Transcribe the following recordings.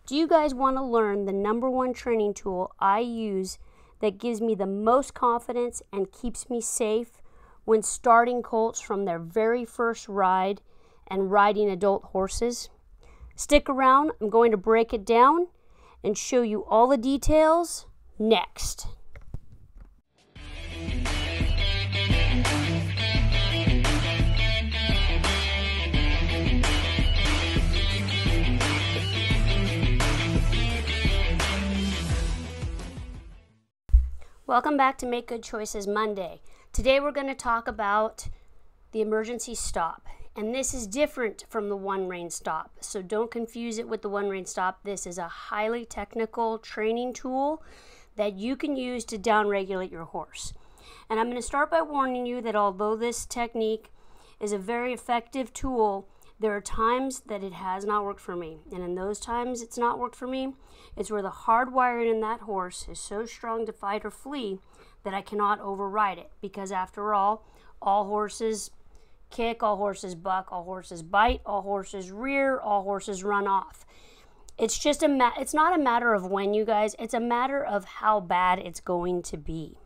Do you guys want to learn the #1 training tool I use that gives me the most confidence and keeps me safe when starting colts from their very first ride and riding adult horses? Stick around, I'm going to break it down and show you all the details next. Welcome back to Make Good Choices Monday. Today we're going to talk about the emergency stop. And this is different from the one rein stop. So don't confuse it with the one rein stop. This is a highly technical training tool that you can use to downregulate your horse. And I'm going to start by warning you that although this technique is a very effective tool, there are times that it has not worked for me. And in those times it's not worked for me, it's where the hard wiring in that horse is so strong to fight or flee that I cannot override it. Because after all horses kick, all horses buck, all horses bite, all horses rear, all horses run off. It's just it's not a matter of when, you guys, it's a matter of how bad it's going to be.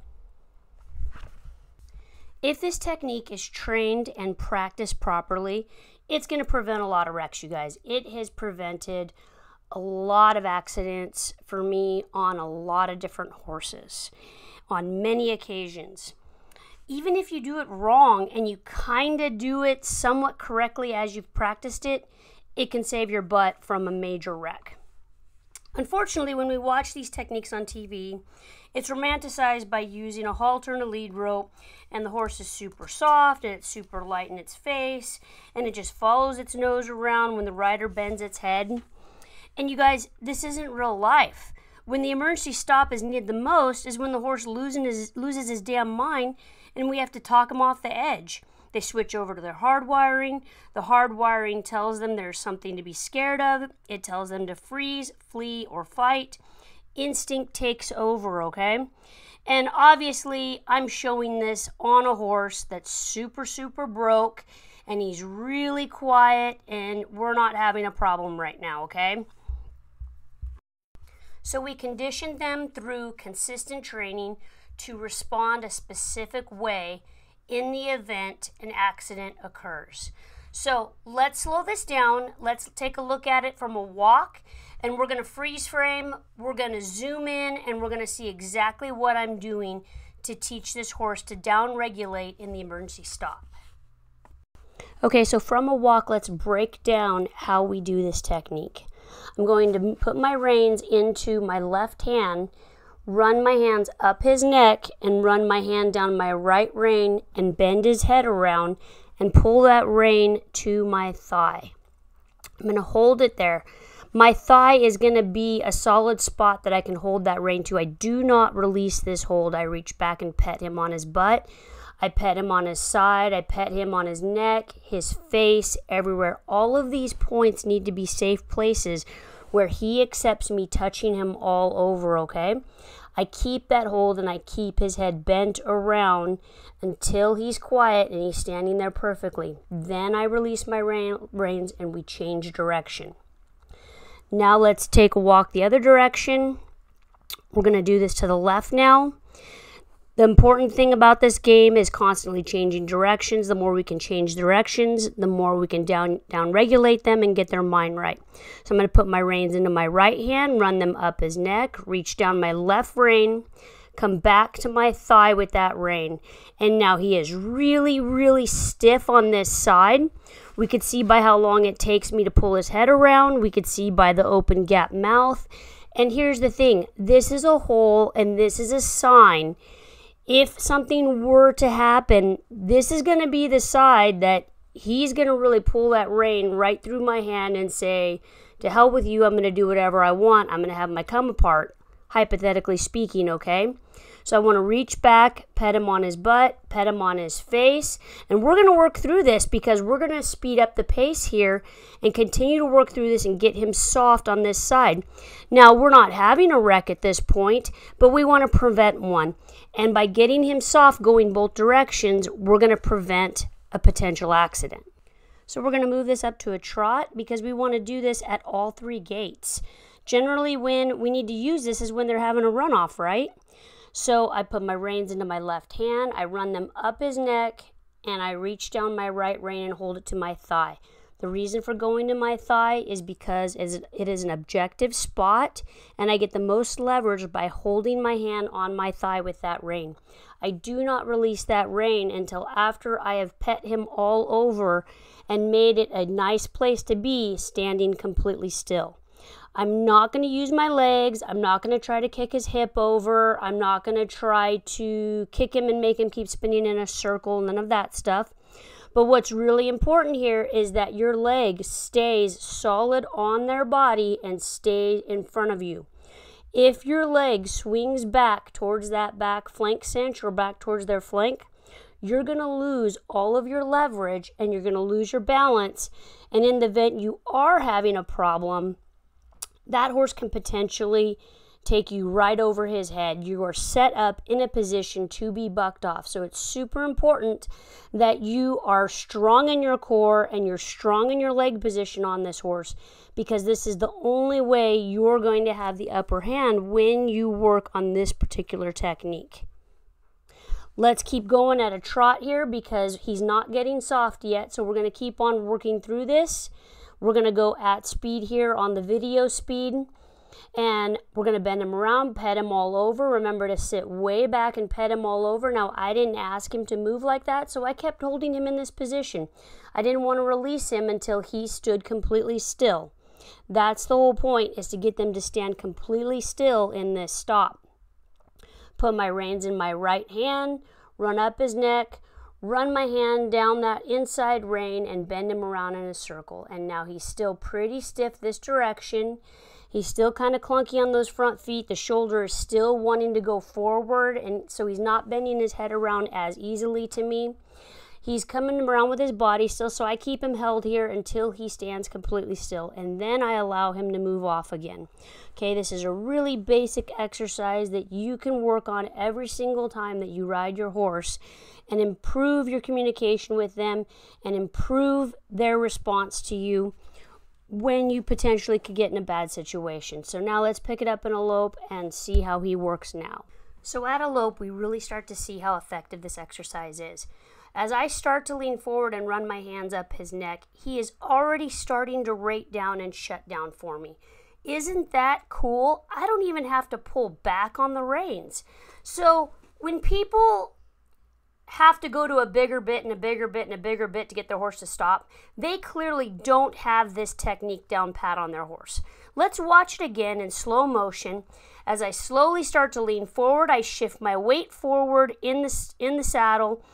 If this technique is trained and practiced properly, it's going to prevent a lot of wrecks, you guys. It has prevented a lot of accidents for me on a lot of different horses on many occasions. Even if you do it wrong and you kind of do it somewhat correctly as you've practiced it, it can save your butt from a major wreck. Unfortunately, when we watch these techniques on TV, it's romanticized by using a halter and a lead rope, and the horse is super soft and it's super light in its face, and it just follows its nose around when the rider bends its head. And you guys, this isn't real life. When the emergency stop is needed the most is when the horse loses his damn mind and we have to talk him off the edge. They switch over to their hard wiring. The hard wiring tells them there's something to be scared of. It tells them to freeze, flee, or fight. Instinct takes over, okay? And obviously, I'm showing this on a horse that's super, super broke, and he's really quiet, and we're not having a problem right now, okay? So we conditioned them through consistent training to respond a specific way in the event an accident occurs. So let's slow this down. Let's take a look at it from a walk, and we're going to freeze frame, we're going to zoom in, and we're going to see exactly what I'm doing to teach this horse to downregulate in the emergency stop. Okay, so from a walk, let's break down how we do this technique. I'm going to put my reins into my left hand, run my hands up his neck, and run my hand down my right rein and bend his head around and pull that rein to my thigh. I'm going to hold it there. My thigh is going to be a solid spot that I can hold that rein to. I do not release this hold. I reach back and pet him on his butt. I pet him on his side. I pet him on his neck, his face, everywhere. All of these points need to be safe places where he accepts me touching him all over, okay? I keep that hold and I keep his head bent around until he's quiet and he's standing there perfectly. Then I release my reins and we change direction. Now let's take a walk the other direction. We're going to do this to the left now. The important thing about this game is constantly changing directions. The more we can change directions, the more we can down-regulate them and get their mind right. So I'm going to put my reins into my right hand, run them up his neck, reach down my left rein, come back to my thigh with that rein. And now he is really, really stiff on this side. We could see by how long it takes me to pull his head around. We could see by the open gap mouth. And here's the thing. This is a hole and this is a sign. If something were to happen, this is going to be the side that he's going to really pull that rein right through my hand and say, to hell with you, I'm going to do whatever I want. I'm going to have my come apart, hypothetically speaking, okay? So I want to reach back, pet him on his butt, pet him on his face, and we're going to work through this because we're going to speed up the pace here and continue to work through this and get him soft on this side. Now, we're not having a wreck at this point, but we want to prevent one. And by getting him soft going both directions, we're going to prevent a potential accident. So we're going to move this up to a trot because we want to do this at all three gates. Generally, when we need to use this is when they're having a runoff, right? So I put my reins into my left hand, I run them up his neck, and I reach down my right rein and hold it to my thigh. The reason for going to my thigh is because it is an objective spot, and I get the most leverage by holding my hand on my thigh with that rein. I do not release that rein until after I have pet him all over and made it a nice place to be, standing completely still. I'm not going to use my legs. I'm not going to try to kick his hip over. I'm not going to try to kick him and make him keep spinning in a circle, none of that stuff. But what's really important here is that your leg stays solid on their body and stays in front of you. If your leg swings back towards that back flank cinch or back towards their flank, you're going to lose all of your leverage and you're going to lose your balance. And in the event you are having a problem, that horse can potentially take you right over his head. You are set up in a position to be bucked off. So it's super important that you are strong in your core and you're strong in your leg position on this horse, because this is the only way you're going to have the upper hand when you work on this particular technique. Let's keep going at a trot here because he's not getting soft yet. So we're going to keep on working through this. We're going to go at speed here on the video speed, and we're going to bend him around, pet him all over. Remember to sit way back and pet him all over. Now, I didn't ask him to move like that, so I kept holding him in this position. I didn't want to release him until he stood completely still. That's the whole point, is to get them to stand completely still in this stop. Put my reins in my right hand, run up his neck, run my hand down that inside rein and bend him around in a circle. And now he's still pretty stiff this direction. He's still kind of clunky on those front feet. The shoulder is still wanting to go forward, and so he's not bending his head around as easily to me. He's coming around with his body still, so I keep him held here until he stands completely still, and then I allow him to move off again. Okay, this is a really basic exercise that you can work on every single time that you ride your horse and improve your communication with them and improve their response to you when you potentially could get in a bad situation. So now let's pick it up in a lope and see how he works now. So at a lope, we really start to see how effective this exercise is. As I start to lean forward and run my hands up his neck, he is already starting to rate down and shut down for me. Isn't that cool? I don't even have to pull back on the reins. So when people have to go to a bigger bit and a bigger bit and a bigger bit to get their horse to stop, they clearly don't have this technique down pat on their horse. Let's watch it again in slow motion. As I slowly start to lean forward, I shift my weight forward in the saddle,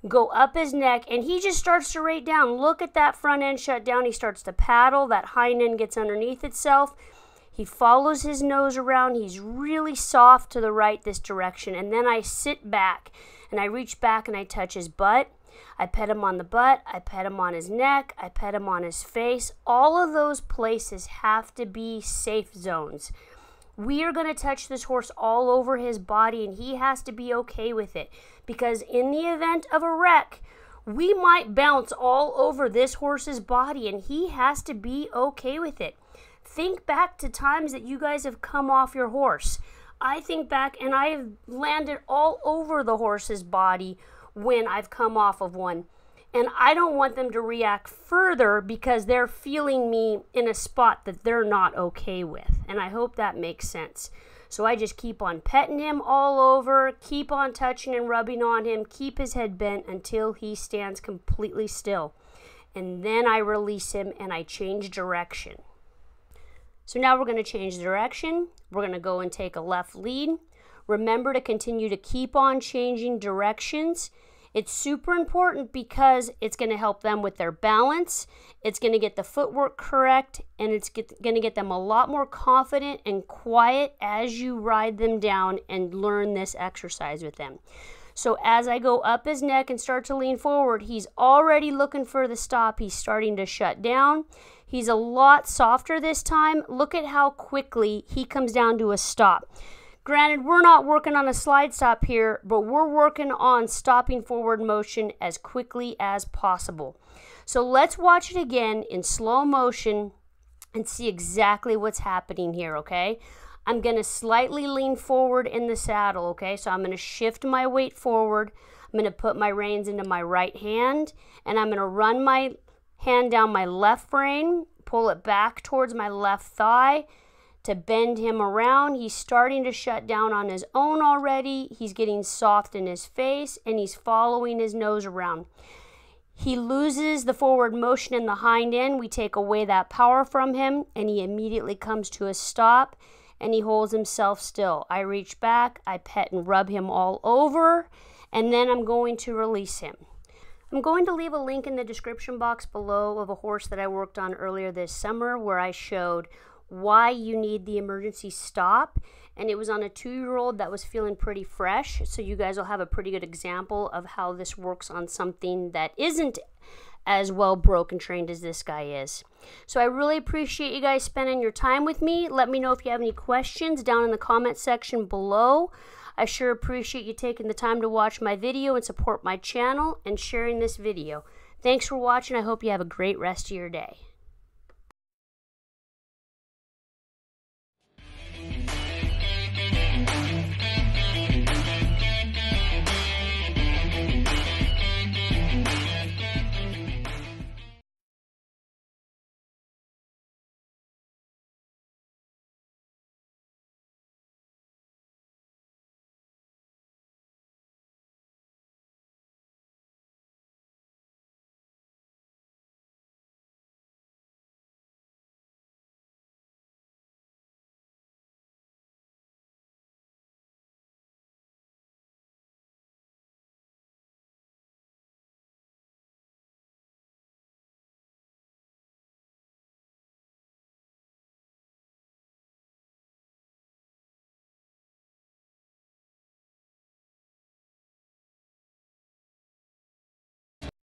go up his neck, and he just starts to rate down. Look at that front end shut down. He starts to paddle. That hind end gets underneath itself. He follows his nose around. He's really soft to the right this direction. And then I sit back and I reach back and I touch his butt. I pet him on the butt. I pet him on his neck. I pet him on his face. All of those places have to be safe zones. We are going to touch this horse all over his body, and he has to be okay with it, because in the event of a wreck, we might bounce all over this horse's body, and he has to be okay with it. Think back to times that you guys have come off your horse. I think back, and I have landed all over the horse's body when I've come off of one. And I don't want them to react further because they're feeling me in a spot that they're not okay with. And I hope that makes sense. So I just keep on petting him all over, keep on touching and rubbing on him, keep his head bent until he stands completely still. And then I release him and I change direction. So now we're going to change direction. We're going to go and take a left lead. Remember to continue to keep on changing directions. It's super important because it's going to help them with their balance, it's going to get the footwork correct, and it's going to get them a lot more confident and quiet as you ride them down and learn this exercise with them. So as I go up his neck and start to lean forward, he's already looking for the stop. He's starting to shut down. He's a lot softer this time. Look at how quickly he comes down to a stop. Granted, we're not working on a slide stop here, but we're working on stopping forward motion as quickly as possible. So let's watch it again in slow motion and see exactly what's happening here, okay? I'm going to slightly lean forward in the saddle, okay? So I'm going to shift my weight forward. I'm going to put my reins into my right hand, and I'm going to run my hand down my left rein, pull it back towards my left thigh to bend him around. He's starting to shut down on his own already. He's getting soft in his face, and he's following his nose around. He loses the forward motion in the hind end. We take away that power from him, and he immediately comes to a stop, and he holds himself still. I reach back, I pet and rub him all over, and then I'm going to release him. I'm going to leave a link in the description box below of a horse that I worked on earlier this summer where I showed why you need the emergency stop, and it was on a 2-year-old that was feeling pretty fresh, so you guys will have a pretty good example of how this works on something that isn't as well broken trained as this guy is. So I really appreciate you guys spending your time with me. Let me know if you have any questions down in the comment section below. I sure appreciate you taking the time to watch my video and support my channel and sharing this video. Thanks for watching. I hope you have a great rest of your day.